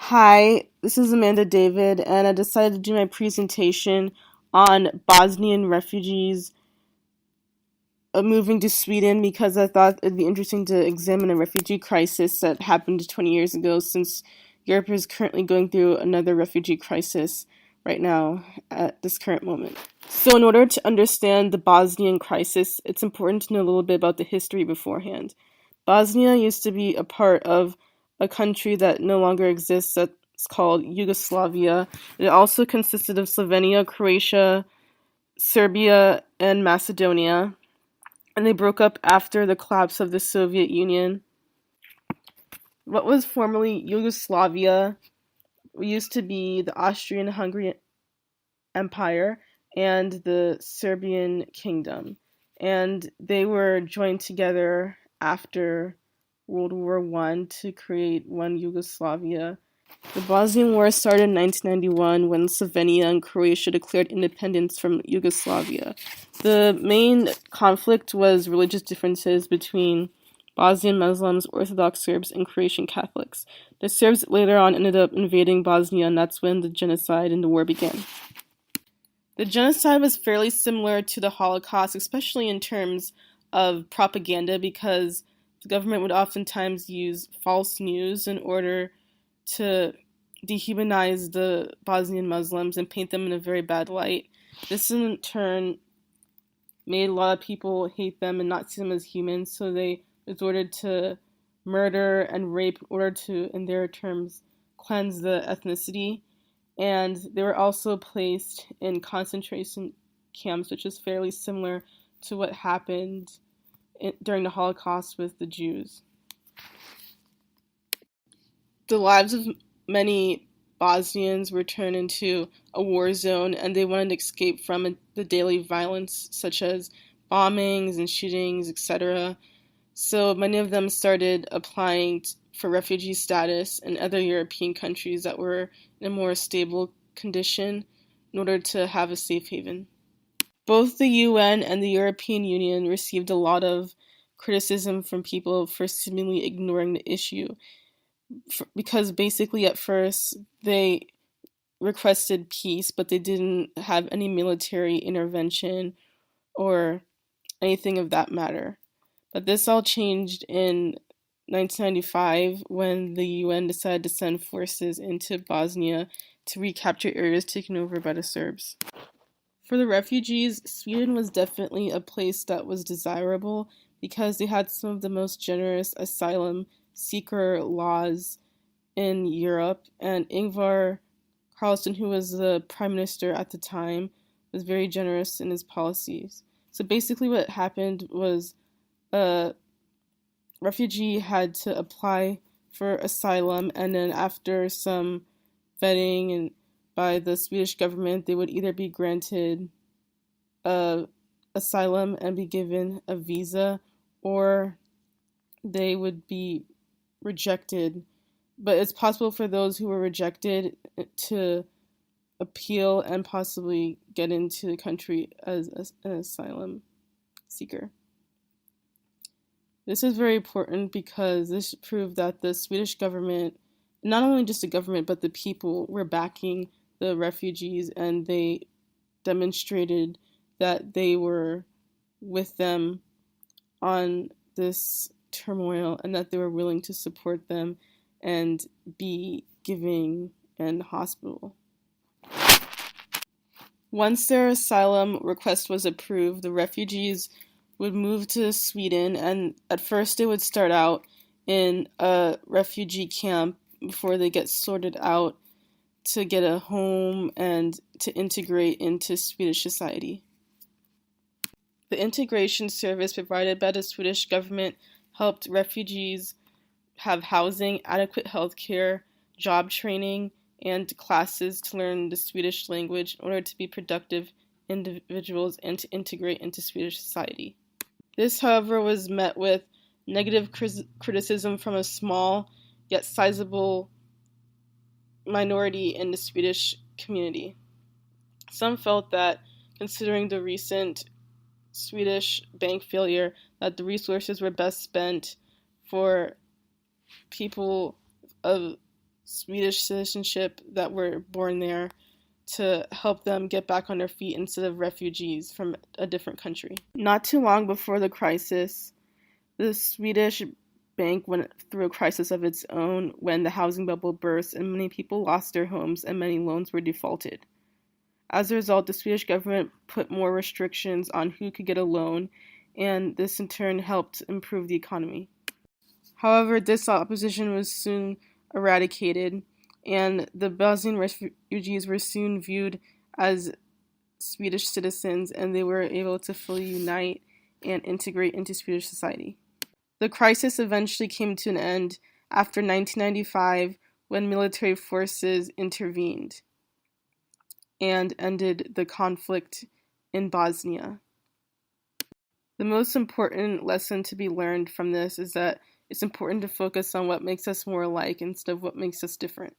Hi, this is Amanda David, and I decided to do my presentation on Bosnian refugees moving to Sweden because I thought it'd be interesting to examine a refugee crisis that happened 20 years ago, since Europe is currently going through another refugee crisis right now at this current moment. So, in order to understand the Bosnian crisis, it's important to know a little bit about the history beforehand. Bosnia used to be a part of a country that no longer exists that's called Yugoslavia. It also consisted of Slovenia, Croatia, Serbia, and Macedonia, and they broke up after the collapse of the Soviet Union. What was formerly Yugoslavia used to be the Austrian-Hungarian Empire and the Serbian Kingdom, and they were joined together after World War I to create one Yugoslavia. The Bosnian War started in 1991 when Slovenia and Croatia declared independence from Yugoslavia. The main conflict was religious differences between Bosnian Muslims, Orthodox Serbs, and Croatian Catholics. The Serbs later on ended up invading Bosnia, and that's when the genocide and the war began. The genocide was fairly similar to the Holocaust, especially in terms of propaganda, because the government would oftentimes use false news in order to dehumanize the Bosnian Muslims and paint them in a very bad light. This in turn made a lot of people hate them and not see them as humans, so they resorted to murder and rape in order to, in their terms, cleanse the ethnicity. And they were also placed in concentration camps, which is fairly similar to what happened during the Holocaust with the Jews. The lives of many Bosnians were turned into a war zone, and they wanted to escape from the daily violence, such as bombings and shootings, etc. So many of them started applying for refugee status in other European countries that were in a more stable condition in order to have a safe haven. Both the UN and the European Union received a lot of criticism from people for seemingly ignoring the issue, because basically at first they requested peace, but they didn't have any military intervention or anything of that matter. But this all changed in 1995 when the UN decided to send forces into Bosnia to recapture areas taken over by the Serbs. For the refugees, Sweden was definitely a place that was desirable because they had some of the most generous asylum seeker laws in Europe, and Ingvar Carlsson, who was the prime minister at the time, was very generous in his policies. So basically what happened was a refugee had to apply for asylum, and then after some vetting and by the Swedish government, they would either be granted asylum and be given a visa, or they would be rejected. But it's possible for those who were rejected to appeal and possibly get into the country as an asylum seeker. This is very important because this proved that the Swedish government, not only just the government, but the people were backing the refugees, and they demonstrated that they were with them on this turmoil and that they were willing to support them and be giving and hospitable. Once their asylum request was approved, the refugees would move to Sweden, and at first they would start out in a refugee camp before they get sorted out to get a home and to integrate into Swedish society. The integration service provided by the Swedish government helped refugees have housing, adequate health care, job training, and classes to learn the Swedish language in order to be productive individuals and to integrate into Swedish society. This, however, was met with negative criticism from a small yet sizable minority in the Swedish community. Some felt that, considering the recent Swedish bank failure, that the resources were best spent for people of Swedish citizenship that were born there to help them get back on their feet instead of refugees from a different country. Not too long before the crisis, the Swedish bank went through a crisis of its own when the housing bubble burst and many people lost their homes and many loans were defaulted. As a result, the Swedish government put more restrictions on who could get a loan, and this in turn helped improve the economy. However, this opposition was soon eradicated, and the Bosnian refugees were soon viewed as Swedish citizens, and they were able to fully unite and integrate into Swedish society. The crisis eventually came to an end after 1995 when military forces intervened and ended the conflict in Bosnia. The most important lesson to be learned from this is that it's important to focus on what makes us more alike instead of what makes us different.